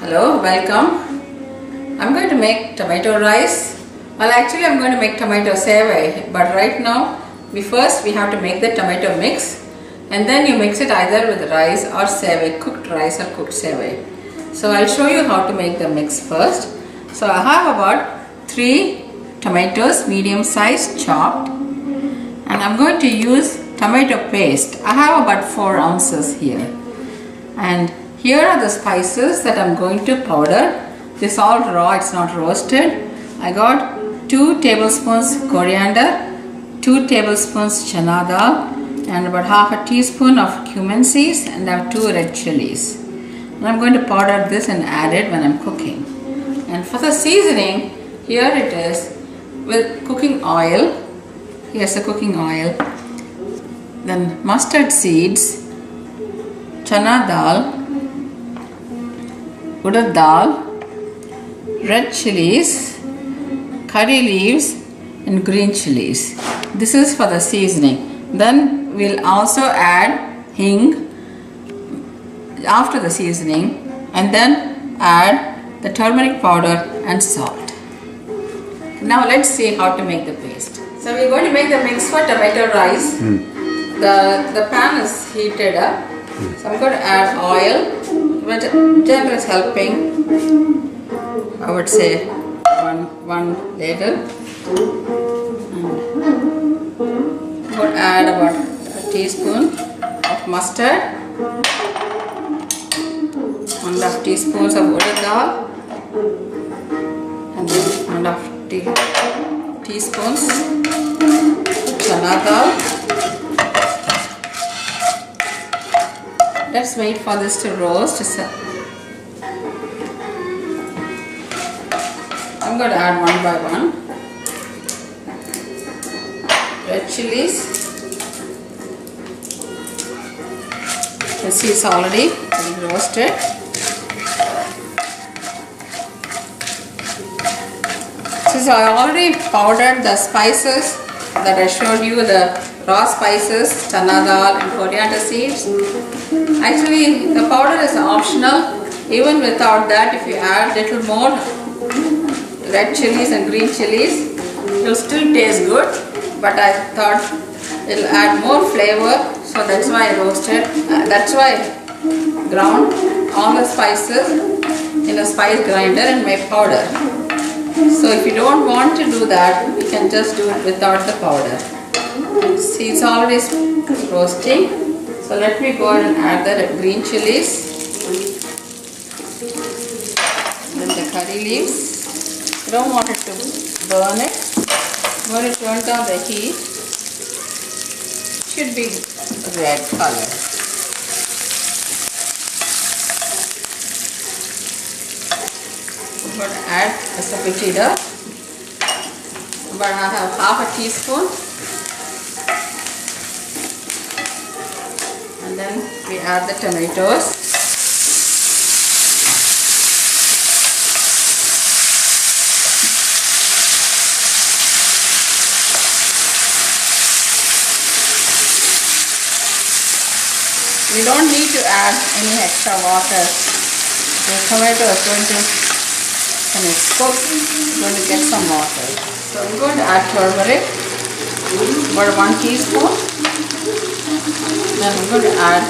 Hello, welcome. I'm going to make tomato rice. Well, actually I'm going to make tomato sevai, but right now we have to make the tomato mix, and then you mix it either with rice or sevai, cooked rice or cooked sevai. So I'll show you how to make the mix first. So I have about 3 tomatoes, medium size, chopped, and I'm going to use tomato paste. I have about 4 ounces here, and here are the spices that I'm going to powder. This is all raw, it's not roasted. I got 2 tablespoons coriander, 2 tablespoons chana dal, and about half a teaspoon of cumin seeds, and I have 2 red chilies. And I'm going to powder this and add it when I'm cooking. And for the seasoning, here it is with cooking oil. Here's the cooking oil. Then mustard seeds, chana dal, urad dal, red chilies, curry leaves, and green chilies. This is for the seasoning. Then we'll also add hing after the seasoning, and then add the turmeric powder and salt. Now let's see how to make the paste. So we're going to make the mix for tomato rice. The pan is heated up. So I'm going to add oil with a generous helping. I would say one ladle. I'm going to add about a teaspoon of mustard, 1.5 teaspoons of urad dal, and then 1.5 teaspoons chana dal. Let's wait for this to roast. I'm going to add one by one. Red chilies. You can see it's already roasted. So I already powdered the spices that I showed you, the raw spices, chana dal and coriander seeds. Actually, the powder is optional. Even without that, if you add little more red chilies and green chilies, it will still taste good. But I thought it will add more flavor, so that's why I roasted. That's why I ground all the spices in a spice grinder and make powder. So if you don't want to do that, you can just do it without the powder. See, it's already roasting. So let me go ahead and add the green chilies, then the curry leaves. You don't want it to burn it. I'm going to turn down the heat. It should be red color. I'm going to add a sapitida. But I have half a teaspoon. And then we add the tomatoes. You don't need to add any extra water. The tomato is going to, when it's cooked, it's going to get some water. So I'm going to add turmeric, about 1 teaspoon. Then I'm going to add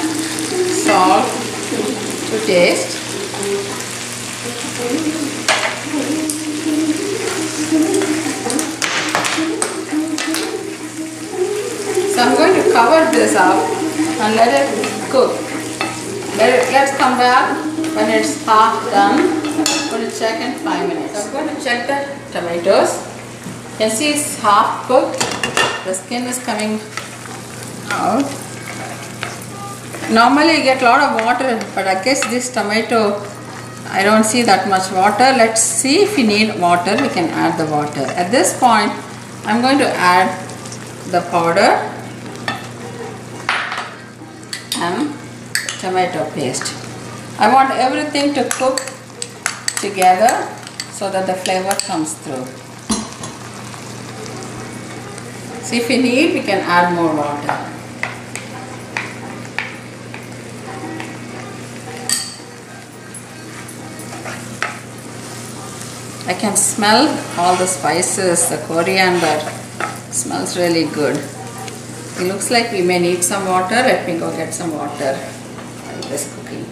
salt to taste. So I'm going to cover this up and let it cook. Let's come back when it's half done. I'm going to check in 5 minutes. So I'm going to check the tomatoes. You can see it's half cooked. The skin is coming out. Normally you get a lot of water, but I guess this tomato, I don't see that much water. Let's see if we need water, we can add the water. At this point, I'm going to add the powder and tomato paste. I want everything to cook together so that the flavor comes through. So if we need, we can add more water. I can smell all the spices, the coriander. Smells really good. It looks like we may need some water. Let me go get some water while this cooking.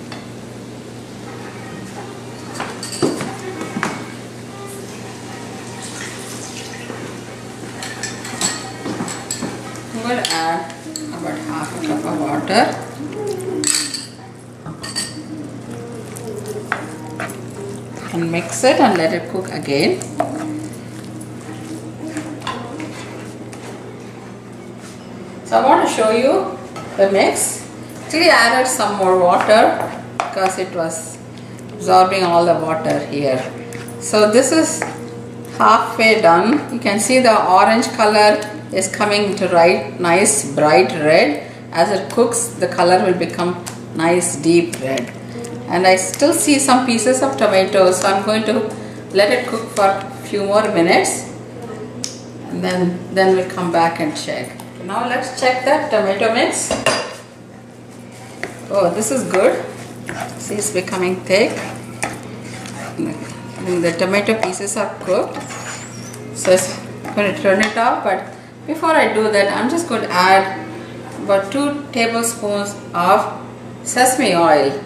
I'm going to add about half a cup of water. And mix it and let it cook again. So I want to show you the mix. Actually I added some more water because it was absorbing all the water here. So this is halfway done. You can see the orange color is coming to nice bright red. As it cooks, the color will become nice deep red. And I still see some pieces of tomatoes, so I'm going to let it cook for a few more minutes and then we'll come back and check. Now let's check that tomato mix. Oh, this is good. See, it's becoming thick. And the tomato pieces are cooked. So I'm going to turn it off, but before I do that, I'm just going to add about 2 tablespoons of sesame oil.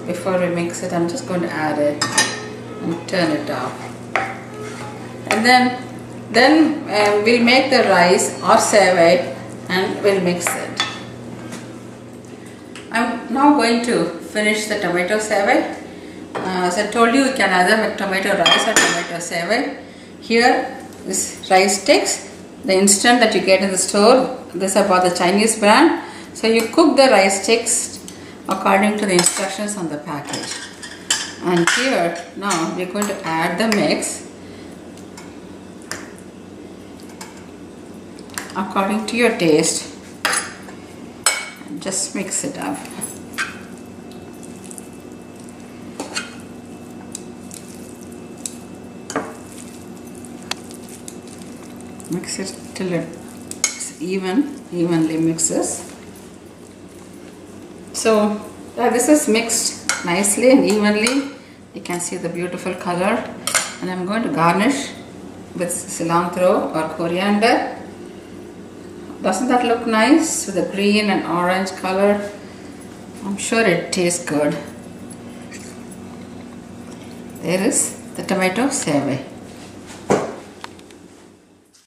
Before we mix it, I'm just going to add it and turn it off. And then we'll make the rice or sevai and we'll mix it. I'm now going to finish the tomato sevai. As I told you, you can either make tomato rice or tomato sevai. Here, this rice sticks, the instant that you get in the store. This is about the Chinese brand. So you cook the rice sticks according to the instructions on the package. And here now we're going to add the mix according to your taste and just mix it up. Mix it till it's evenly mixes. So this is mixed nicely and evenly. You can see the beautiful color, and I'm going to garnish with cilantro or coriander. Doesn't that look nice with the green and orange color? I'm sure it tastes good. There is the tomato sevai.